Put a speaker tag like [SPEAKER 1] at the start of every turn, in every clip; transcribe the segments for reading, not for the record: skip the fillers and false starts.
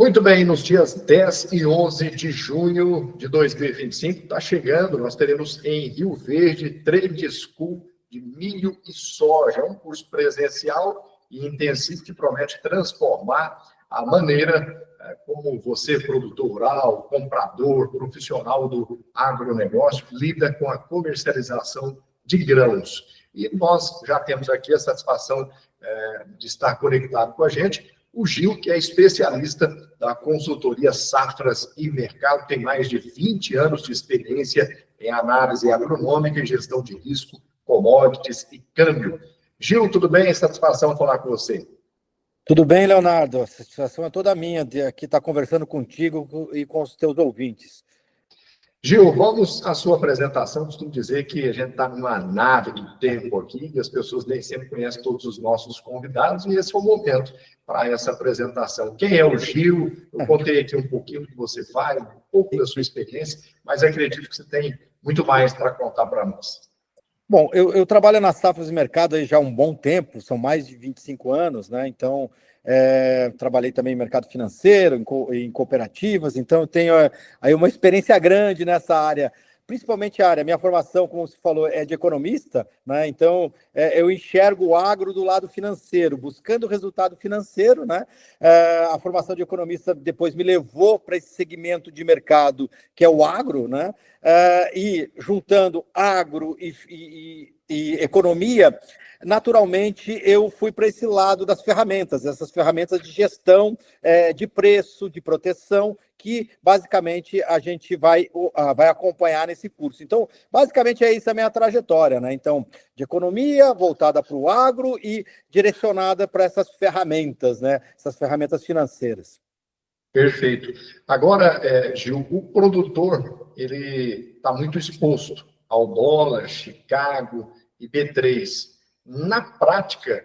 [SPEAKER 1] Muito bem, nos dias 10 e 11 de junho de 2025, está chegando, nós teremos em Rio Verde Trade School de milho e soja, um curso presencial e intensivo que promete transformar a maneira como você, produtor rural, comprador, profissional do agronegócio, lida com a comercialização de grãos. E nós já temos aqui a satisfação de estar conectado com a gente o Gil, que é especialista da consultoria Safras e Mercado, tem mais de 20 anos de experiência em análise agronômica e gestão de risco, commodities e câmbio. Gil, tudo bem? Satisfação falar com você.
[SPEAKER 2] Tudo bem, Leonardo? A satisfação é toda minha de aqui estar conversando contigo e com os teus ouvintes.
[SPEAKER 1] Gil, vamos à sua apresentação. Costumo dizer que a gente está numa nave do tempo aqui e as pessoas nem sempre conhecem todos os nossos convidados e esse é o momento para essa apresentação. Quem é o Gil? Eu contei aqui um pouquinho do que você faz, um pouco da sua experiência, mas acredito que você tem muito mais para contar para nós.
[SPEAKER 2] Bom, eu trabalho na Safras e Mercado aí já há um bom tempo, são mais de 25 anos, né? Então, trabalhei também em mercado financeiro, em cooperativas, então eu tenho aí uma experiência grande nessa área, principalmente a área, minha formação, como você falou, é de economista, né? Então eu enxergo o agro do lado financeiro, buscando resultado financeiro, né? A formação de economista depois me levou para esse segmento de mercado que é o agro, né? E juntando agro e economia, naturalmente eu fui para esse lado das ferramentas, essas ferramentas de gestão de preço, de proteção, que basicamente a gente vai acompanhar nesse curso. Então, basicamente é isso a minha trajetória, né? Então, de economia voltada para o agro e direcionada para essas ferramentas, né? Essas ferramentas financeiras.
[SPEAKER 1] Perfeito. Agora, Gil, o produtor ele está muito exposto ao dólar, Chicago e B3. Na prática,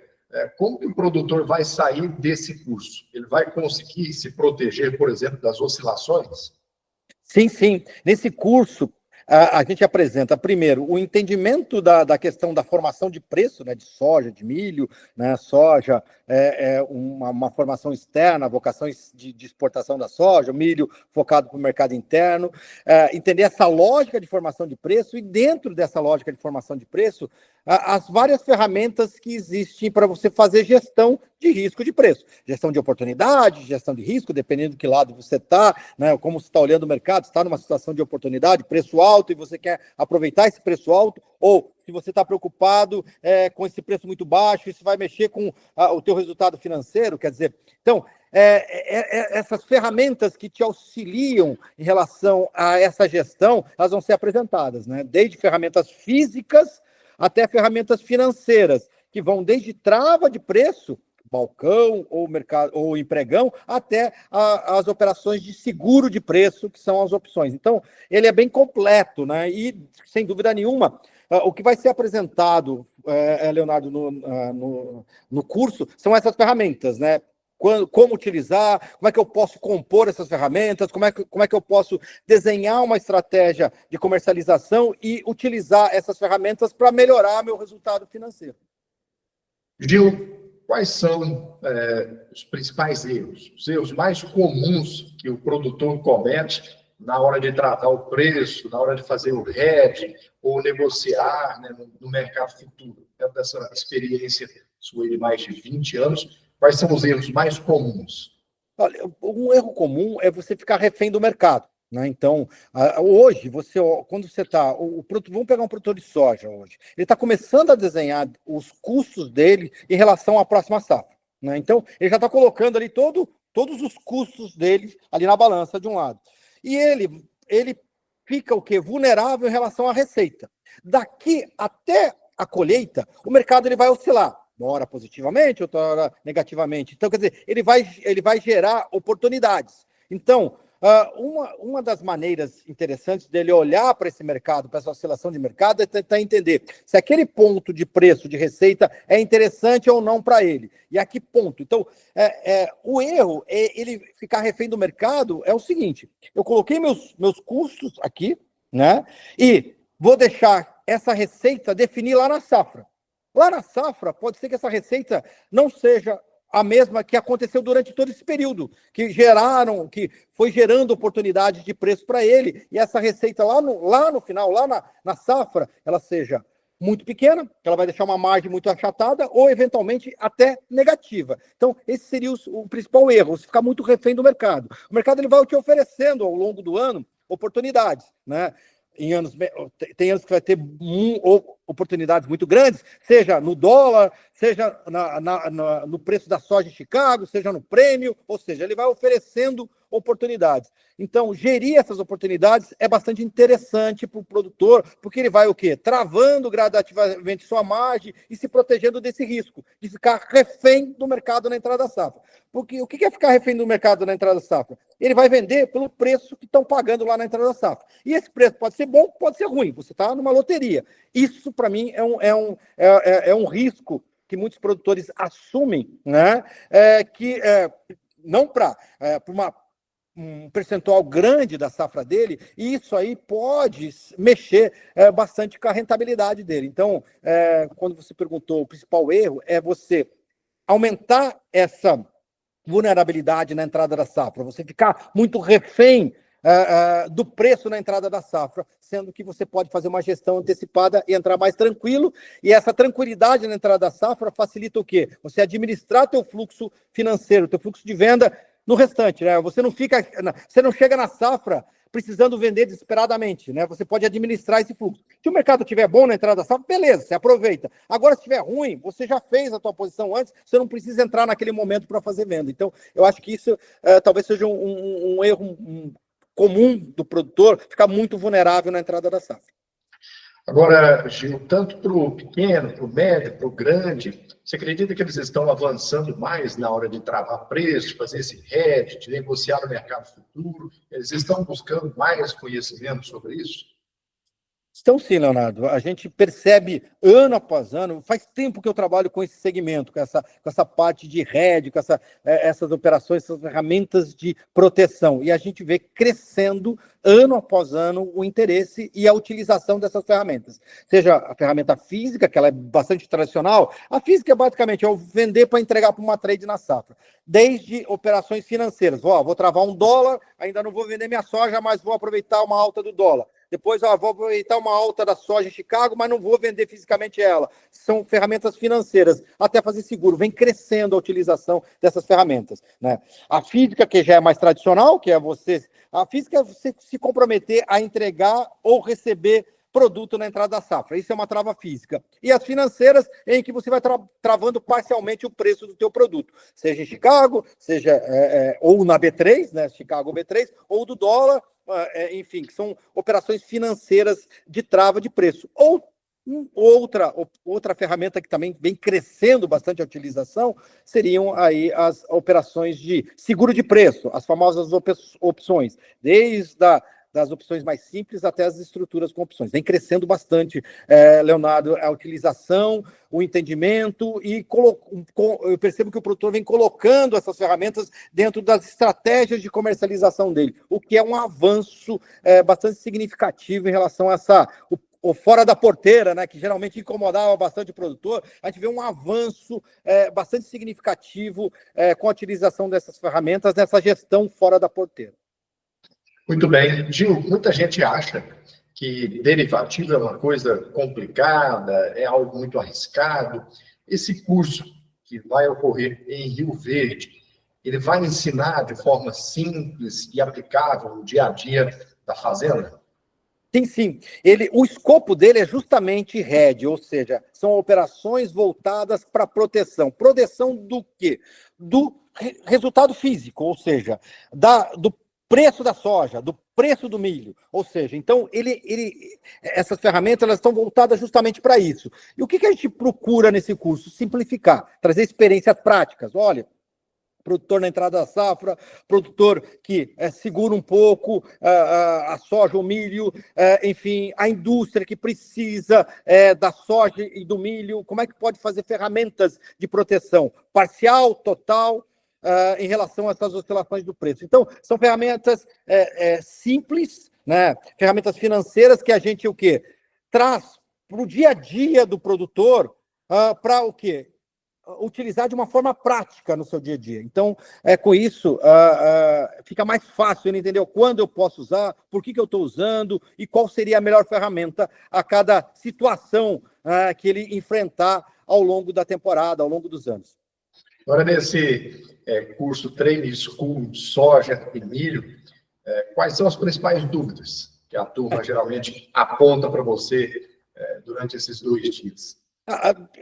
[SPEAKER 1] como que o produtor vai sair desse curso? Ele vai conseguir se proteger, por exemplo, das oscilações?
[SPEAKER 2] Sim, sim. Nesse curso, a gente apresenta, primeiro, o entendimento da questão da formação de preço, né, de soja, de milho, né, soja uma formação externa, vocação de exportação da soja, milho focado para o mercado interno, entender essa lógica de formação de preço e dentro dessa lógica de formação de preço, as várias ferramentas que existem para você fazer gestão de risco de preço. Gestão de oportunidade, gestão de risco, dependendo do que lado você está, né, como você está olhando o mercado, está numa situação de oportunidade, preço alto e você quer aproveitar esse preço alto, ou se você está preocupado com esse preço muito baixo, isso vai mexer com o teu resultado financeiro, quer dizer, então, essas ferramentas que te auxiliam em relação a essa gestão, elas vão ser apresentadas, né? Desde ferramentas físicas até ferramentas financeiras, que vão desde trava de preço, balcão ou mercado ou empregão, até as operações de seguro de preço, que são as opções. Então, ele é bem completo, né? E, sem dúvida nenhuma, o que vai ser apresentado, Leonardo, no curso, são essas ferramentas, né? Como utilizar, como é que eu posso compor essas ferramentas, como é que eu posso desenhar uma estratégia de comercialização e utilizar essas ferramentas para melhorar meu resultado financeiro.
[SPEAKER 1] Gil, quais são os principais erros, os erros mais comuns que o produtor comete na hora de tratar o preço, na hora de fazer o hedge ou negociar, né, no mercado futuro? Dentro dessa experiência sua de mais de 20 anos, quais são os erros mais comuns?
[SPEAKER 2] Olha, um erro comum é você ficar refém do mercado, né? Então, hoje, quando você está... Vamos pegar um produtor de soja hoje. Ele está começando a desenhar os custos dele em relação à próxima safra, né? Então, ele já está colocando ali todos os custos dele ali na balança de um lado. E ele fica o quê? Vulnerável em relação à receita. Daqui até a colheita, o mercado ele vai oscilar. Uma hora positivamente, outra hora negativamente. Então, quer dizer, ele vai gerar oportunidades. Então, uma das maneiras interessantes dele olhar para esse mercado, para essa oscilação de mercado, é tentar entender se aquele ponto de preço, de receita, é interessante ou não para ele. E a que ponto? Então, o erro é ele ficar refém do mercado é o seguinte: eu coloquei meus custos aqui, né? E vou deixar essa receita definir lá na safra. Lá na safra, pode ser que essa receita não seja a mesma que aconteceu durante todo esse período, que foi gerando oportunidades de preço para ele, e essa receita lá no final, lá na safra, ela seja muito pequena, que ela vai deixar uma margem muito achatada, ou eventualmente até negativa. Então, esse seria o principal erro, você ficar muito refém do mercado. O mercado ele vai te oferecendo ao longo do ano oportunidades, né? Tem anos que vai ter oportunidades muito grandes, seja no dólar, seja no preço da soja em Chicago, seja no prêmio, ou seja, ele vai oferecendo oportunidades. Então, gerir essas oportunidades é bastante interessante para o produtor, porque ele vai o quê? Travando gradativamente sua margem e se protegendo desse risco, de ficar refém do mercado na entrada da safra. Porque o que é ficar refém do mercado na entrada da safra? Ele vai vender pelo preço que estão pagando lá na entrada da safra. E esse preço pode ser bom, pode ser ruim. Você está numa loteria. Isso, para mim, é um risco que muitos produtores assumem, né? Não para um percentual grande da safra dele, e isso aí pode mexer bastante com a rentabilidade dele. Então, quando você perguntou, o principal erro é você aumentar essa vulnerabilidade na entrada da safra, você ficar muito refém do preço na entrada da safra, sendo que você pode fazer uma gestão antecipada e entrar mais tranquilo, e essa tranquilidade na entrada da safra facilita o quê? Você administrar teu fluxo financeiro, teu fluxo de venda no restante, né? Você não chega na safra precisando vender desesperadamente, né? Você pode administrar esse fluxo. Se o mercado estiver bom na entrada da safra, beleza, você aproveita. Agora, se estiver ruim, você já fez a tua posição antes, você não precisa entrar naquele momento para fazer venda. Então, eu acho que isso talvez seja um erro comum do produtor, ficar muito vulnerável na entrada da safra.
[SPEAKER 1] Agora, Gil, tanto para o pequeno, para o médio, para o grande, você acredita que eles estão avançando mais na hora de travar preço, de fazer esse hedge, de negociar no mercado futuro? Eles estão buscando mais conhecimento sobre isso?
[SPEAKER 2] Estão sim, Leonardo. A gente percebe ano após ano, faz tempo que eu trabalho com esse segmento, com essa parte de hedge, com essas operações, essas ferramentas de proteção. E a gente vê crescendo ano após ano o interesse e a utilização dessas ferramentas. Seja a ferramenta física, que ela é bastante tradicional, a física é basicamente eu vender para entregar para uma trade na safra. Desde operações financeiras. Vou travar $1, ainda não vou vender minha soja, mas vou aproveitar uma alta do dólar. Depois, vou aproveitar uma alta da soja em Chicago, mas não vou vender fisicamente ela. São ferramentas financeiras, até fazer seguro. Vem crescendo a utilização dessas ferramentas, né? A física, que já é mais tradicional, que é a física é você se comprometer a entregar ou receber produto na entrada da safra. Isso é uma trava física. E as financeiras, em que você vai travando parcialmente o preço do teu produto. Seja em Chicago, seja ou na B3, né? Chicago B3, ou do dólar, enfim, que são operações financeiras de trava de preço. Ou outra ferramenta que também vem crescendo bastante a utilização seriam aí as operações de seguro de preço, as famosas opções, desde das opções mais simples até as estruturas com opções. Vem crescendo bastante, Leonardo, a utilização, o entendimento, e eu percebo que o produtor vem colocando essas ferramentas dentro das estratégias de comercialização dele, o que é um avanço bastante significativo em relação a o fora da porteira, né, que geralmente incomodava bastante o produtor. A gente vê um avanço bastante significativo com a utilização dessas ferramentas nessa gestão fora da porteira.
[SPEAKER 1] Muito bem. Gil, muita gente acha que derivativo é uma coisa complicada, é algo muito arriscado. Esse curso que vai ocorrer em Rio Verde, ele vai ensinar de forma simples e aplicável no dia a dia da fazenda?
[SPEAKER 2] Sim. O escopo dele é justamente hedge, ou seja, são operações voltadas para proteção. Proteção do quê? Do resultado físico, ou seja, do preço da soja, do preço do milho. Ou seja, então, essas ferramentas elas estão voltadas justamente para isso. E o que a gente procura nesse curso? Simplificar, trazer experiências práticas. Olha, produtor na entrada da safra, produtor que segura um pouco a soja, o milho, enfim, a indústria que precisa da soja e do milho, como é que pode fazer ferramentas de proteção parcial, total, em relação a essas oscilações do preço. Então, são ferramentas simples, né? Ferramentas financeiras que a gente traz para o dia a dia do produtor, para o quê? utilizar de uma forma prática no seu dia a dia. Então, com isso, fica mais fácil ele entender quando eu posso usar, por que eu estou usando e qual seria a melhor ferramenta a cada situação que ele enfrentar ao longo da temporada, ao longo dos anos.
[SPEAKER 1] Agora, nesse curso Trade School Soja e Milho, quais são as principais dúvidas que a turma geralmente aponta para você durante esses 2 dias?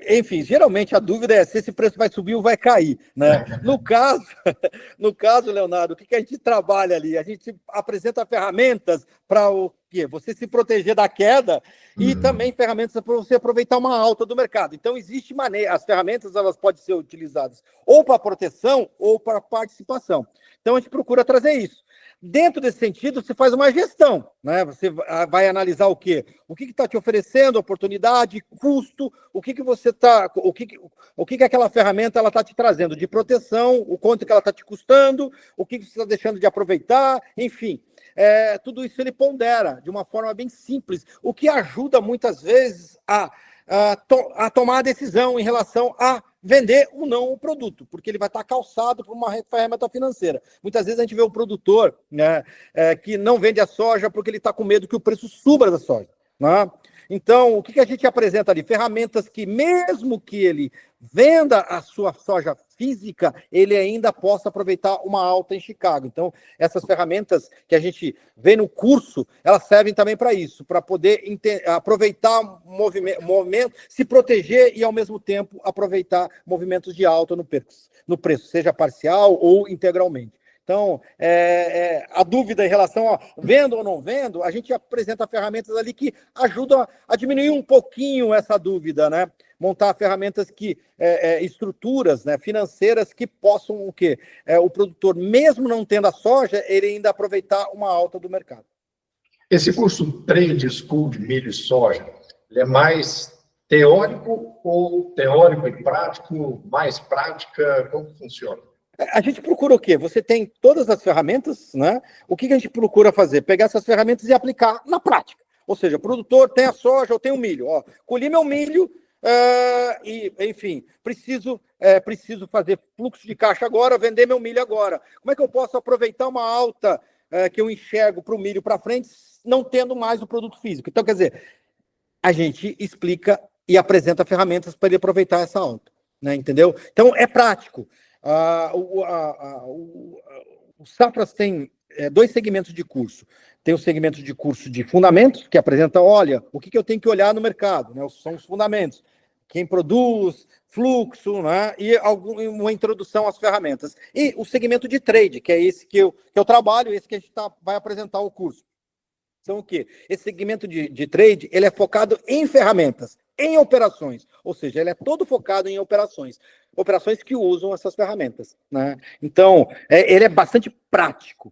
[SPEAKER 2] Enfim, geralmente a dúvida é se esse preço vai subir ou vai cair, né? No caso, Leonardo, o que a gente trabalha ali? A gente apresenta ferramentas para o quê? Você se proteger da queda e também ferramentas para você aproveitar uma alta do mercado. Então, existe maneira, as ferramentas elas podem ser utilizadas ou para proteção ou para participação. Então, a gente procura trazer isso. Dentro desse sentido, você faz uma gestão, né? Você vai analisar o quê? O que está te oferecendo, oportunidade, custo, o que você está, o que aquela ferramenta ela está te trazendo de proteção, o quanto que ela está te custando, o que você está deixando de aproveitar, enfim. Tudo isso ele pondera de uma forma bem simples, o que ajuda muitas vezes a tomar a decisão em relação a vender ou não o produto, porque ele vai estar calçado por uma ferramenta financeira. Muitas vezes a gente vê o produtor, né, que não vende a soja porque ele está com medo que o preço suba da soja, né? Então, o que a gente apresenta ali? Ferramentas que, mesmo que ele venda a sua soja física, ele ainda possa aproveitar uma alta em Chicago. Então, essas ferramentas que a gente vê no curso, elas servem também para isso, para poder aproveitar movimento, se proteger e, ao mesmo tempo, aproveitar movimentos de alta no preço, seja parcial ou integralmente. Então, a dúvida em relação a vendo ou não vendo, a gente apresenta ferramentas ali que ajudam a diminuir um pouquinho essa dúvida, né? Montar ferramentas estruturas, né, financeiras que possam o quê? O produtor, mesmo não tendo a soja, ele ainda aproveitar uma alta do mercado.
[SPEAKER 1] Esse curso Trade School de Milho e Soja, ele é mais teórico ou teórico e prático, mais prática? Como funciona?
[SPEAKER 2] A gente procura o quê? Você tem todas as ferramentas, né? O que a gente procura fazer? Pegar essas ferramentas e aplicar na prática. Ou seja, o produtor tem a soja, eu tenho o milho. Colhi meu milho e, enfim, preciso fazer fluxo de caixa agora, vender meu milho agora. Como é que eu posso aproveitar uma alta que eu enxergo para o milho para frente, não tendo mais o produto físico? Então, quer dizer, a gente explica e apresenta ferramentas para ele aproveitar essa alta, né? Entendeu? Então, é prático. Os Safras tem 2 segmentos de curso. Tem o segmento de curso de fundamentos, que apresenta, olha, o que eu tenho que olhar no mercado, né? São os fundamentos. Quem produz, fluxo, né? E uma introdução às ferramentas. E o segmento de trade, que é esse que eu trabalho, esse que a gente vai apresentar o curso. Então, o quê? Esse segmento de trade, ele é focado em ferramentas, em operações. Ou seja, ele é todo focado em operações que usam essas ferramentas, né? Então, ele é bastante prático.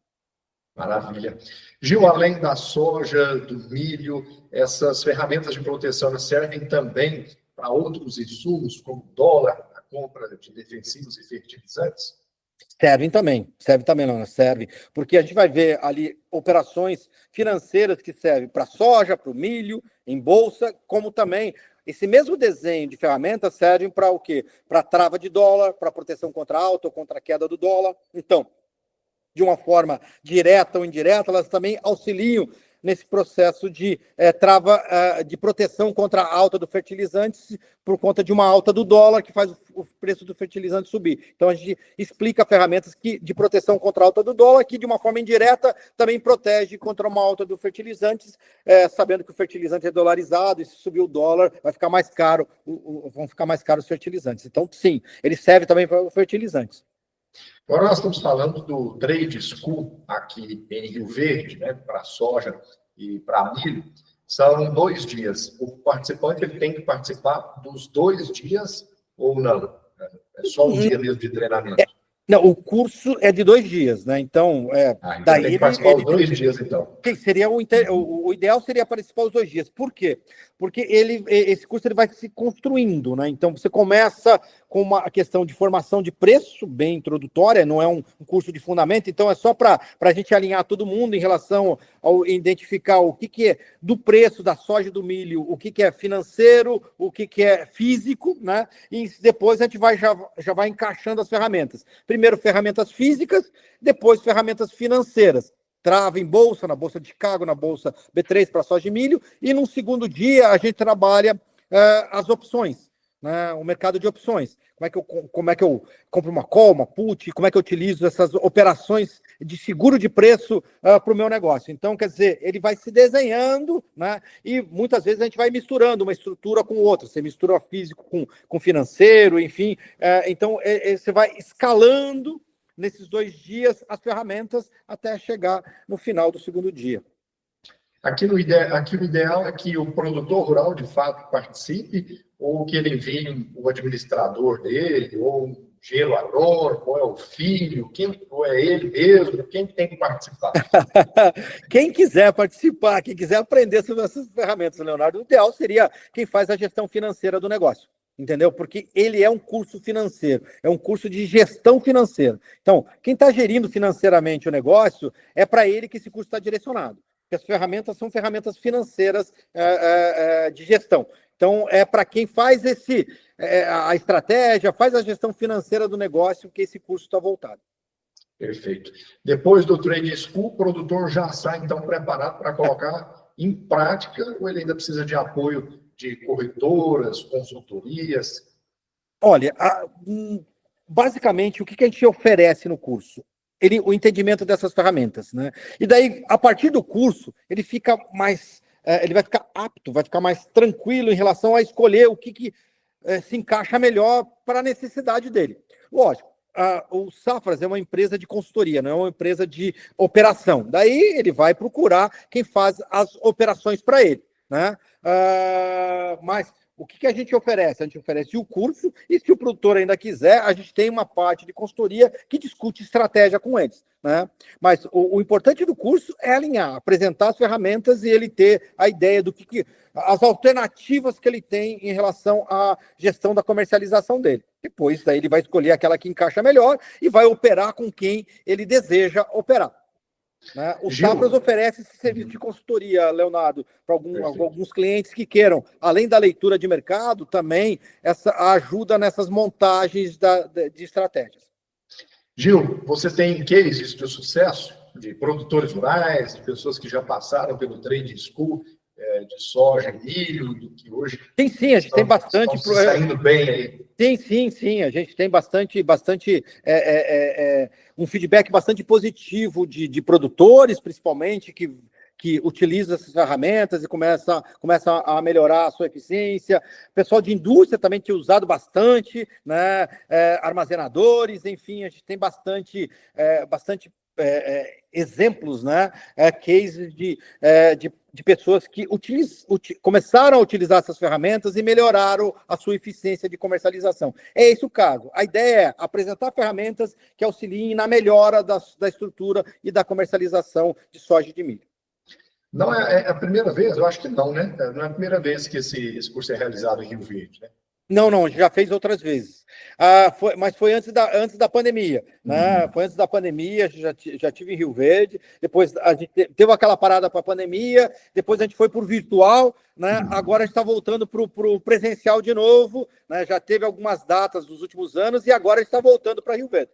[SPEAKER 1] Maravilha. Gil, além da soja, do milho, essas ferramentas de proteção servem também para outros insumos, como dólar, a compra de defensivos e fertilizantes?
[SPEAKER 2] Serve também, Lona, serve, porque a gente vai ver ali operações financeiras que servem para soja, para o milho, em bolsa, como também esse mesmo desenho de ferramentas serve para o quê? Para trava de dólar, para proteção contra alta ou contra a queda do dólar. Então, de uma forma direta ou indireta, elas também auxiliam nesse processo de trava de proteção contra a alta do fertilizante por conta de uma alta do dólar que faz o preço do fertilizante subir. Então, a gente explica ferramentas de proteção contra a alta do dólar que, de uma forma indireta, também protege contra uma alta do fertilizante, sabendo que o fertilizante é dolarizado e se subir o dólar, vai ficar mais caro, vão ficar mais caros os fertilizantes. Então, sim, ele serve também para os fertilizantes.
[SPEAKER 1] Agora nós estamos falando do Trade School aqui em Rio Verde, né, para soja e para milho. São 2 dias. O participante ele tem que participar dos 2 dias ou não? É só um dia mesmo de treinamento?
[SPEAKER 2] Não, o curso é de 2 dias, né? Então,
[SPEAKER 1] então daí tem que participar os 2 dias, então.
[SPEAKER 2] Seria o ideal seria participar os 2 dias. Por quê? Porque esse curso ele vai se construindo, né? Então, você começa com uma questão de formação de preço bem introdutória, não é um curso de fundamento, então é só para a gente alinhar todo mundo em relação ao identificar o que é do preço da soja e do milho, o que é financeiro, o que é físico, né? E depois a gente já vai encaixando as ferramentas. Primeiro, ferramentas físicas, depois ferramentas financeiras. Trava em bolsa, na Bolsa de Chicago, na Bolsa B3 para soja e milho, e num segundo dia a gente trabalha as opções, né? O mercado de opções. Como é que eu compro uma call, uma put, como é que eu utilizo essas operações de seguro de preço para o meu negócio. Então, quer dizer, ele vai se desenhando, né? E muitas vezes a gente vai misturando uma estrutura com outra. Você mistura o físico com financeiro, enfim. Então, você vai escalando nesses 2 dias as ferramentas até chegar no final do segundo dia.
[SPEAKER 1] Aqui o ideal é que o produtor rural, de fato, participe, ou que ele envie o administrador dele, ou um engenheiro agrônomo, ou é o filho, ou é ele mesmo, quem tem que participar?
[SPEAKER 2] Quem quiser participar, quem quiser aprender sobre essas ferramentas, Leonardo, o ideal seria quem faz a gestão financeira do negócio. Entendeu? Porque ele é um curso financeiro, é um curso de gestão financeira. Então, quem está gerindo financeiramente o negócio, é para ele que esse curso está direcionado. Porque as ferramentas são ferramentas financeiras de gestão. Então, é para quem faz a estratégia, faz a gestão financeira do negócio que esse curso está voltado.
[SPEAKER 1] Perfeito. Depois do Trade School, o produtor já sai, então, preparado para colocar em prática, ou ele ainda precisa de apoio de corretoras, consultorias?
[SPEAKER 2] Olha, basicamente, o que a gente oferece no curso? O entendimento dessas ferramentas, né? E daí, a partir do curso, ele fica mais, ele vai ficar apto, vai ficar mais tranquilo em relação a escolher o que se encaixa melhor para a necessidade dele. Lógico, o Safras é uma empresa de consultoria, não é uma empresa de operação. Daí ele vai procurar quem faz as operações para ele, né? Mas o que a gente oferece? A gente oferece o curso, e se o produtor ainda quiser, a gente tem uma parte de consultoria que discute estratégia com eles, né? Mas o importante do curso é alinhar, apresentar as ferramentas e ele ter a ideia do as alternativas que ele tem em relação à gestão da comercialização dele. Depois, daí ele vai escolher aquela que encaixa melhor e vai operar com quem ele deseja operar. Né? O Safras oferece esse serviço de consultoria, Leonardo, para alguns clientes que queiram, além da leitura de mercado, também essa ajuda nessas montagens de estratégias.
[SPEAKER 1] Gil, você tem cases de sucesso de produtores rurais, de pessoas que já passaram pelo Trade School, de soja, milho, do que hoje...
[SPEAKER 2] Tem sim, a gente tem bastante...
[SPEAKER 1] Estão se saindo bem aí.
[SPEAKER 2] Tem sim, a gente tem bastante um feedback bastante positivo de produtores, principalmente, que utiliza essas ferramentas e começa a melhorar a sua eficiência. O pessoal de indústria também tem usado bastante, né? Armazenadores, enfim, a gente tem bastante exemplos, né? Cases de pessoas que começaram a utilizar essas ferramentas e melhoraram a sua eficiência de comercialização. É esse o caso. A ideia é apresentar ferramentas que auxiliem na melhora da estrutura e da comercialização de soja e de milho.
[SPEAKER 1] Não é a primeira vez? Eu acho que não, né? Não é a primeira vez que esse curso é realizado em Rio Verde, né?
[SPEAKER 2] Não, já fez outras vezes. Mas foi antes da pandemia, né? Foi antes da pandemia, já tive em Rio Verde, depois a gente teve aquela parada para a pandemia, depois a gente foi para o virtual, né? Agora a gente está voltando para o presencial de novo, né? Já teve algumas datas dos últimos anos e agora a gente está voltando para Rio Verde.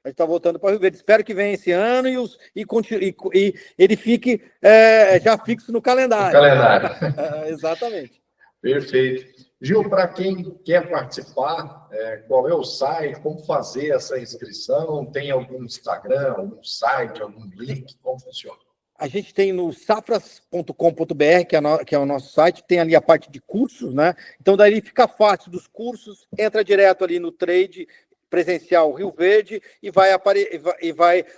[SPEAKER 2] A gente está voltando para Rio Verde. Espero que venha esse ano e ele fique já fixo no calendário. Exatamente.
[SPEAKER 1] Perfeito. Gil, para quem quer participar, qual é o site, como fazer essa inscrição? Tem algum Instagram, algum site, algum link? Como funciona?
[SPEAKER 2] A gente tem no safras.com.br, que é o nosso site, tem ali a parte de cursos, né? Então, daí fica fácil dos cursos, entra direto ali no Trade presencial Rio Verde e vai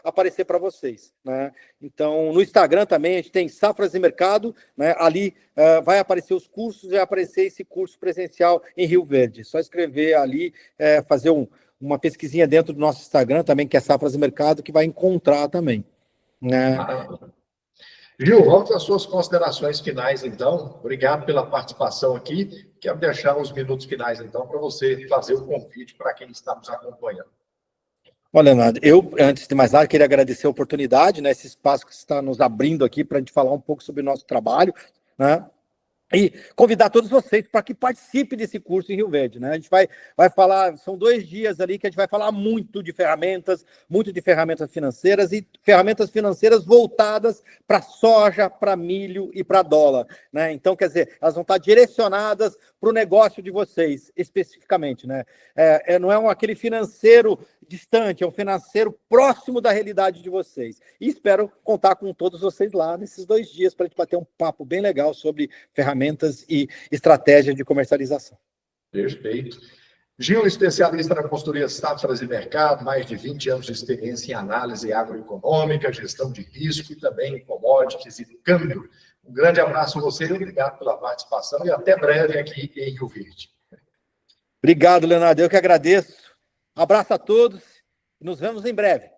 [SPEAKER 2] aparecer para vocês, né? Então, no Instagram também a gente tem Safras e Mercado, né? Ali vai aparecer os cursos, vai aparecer esse curso presencial em Rio Verde. Só escrever ali, fazer uma pesquisinha dentro do nosso Instagram também, que é Safras e Mercado, que vai encontrar também, né?
[SPEAKER 1] Gil, vamos às suas considerações finais, então. Obrigado pela participação aqui. Quero deixar os minutos finais, então, para você fazer o convite para quem está nos acompanhando.
[SPEAKER 2] Olha, Leonardo, eu, antes de mais nada, queria agradecer a oportunidade, né, esse espaço que você está nos abrindo aqui para a gente falar um pouco sobre o nosso trabalho, né? E convidar todos vocês para que participem desse curso em Rio Verde, né? A gente vai falar, são 2 dias ali que a gente vai falar muito de ferramentas financeiras e ferramentas financeiras voltadas para soja, para milho e para dólar, né? Então, quer dizer, elas vão estar direcionadas para o negócio de vocês, especificamente, né? Não é aquele financeiro distante, é um financeiro próximo da realidade de vocês. E espero contar com todos vocês lá nesses 2 dias para a gente bater um papo bem legal sobre ferramentas e estratégia de comercialização.
[SPEAKER 1] Perfeito. Gil, especialista na consultoria Safras e Mercado, mais de 20 anos de experiência em análise agroeconômica, gestão de risco e também em commodities e câmbio. Um grande abraço a você, obrigado pela participação e até breve aqui em Rio Verde.
[SPEAKER 2] Obrigado, Leonardo, eu que agradeço. Abraço a todos e nos vemos em breve.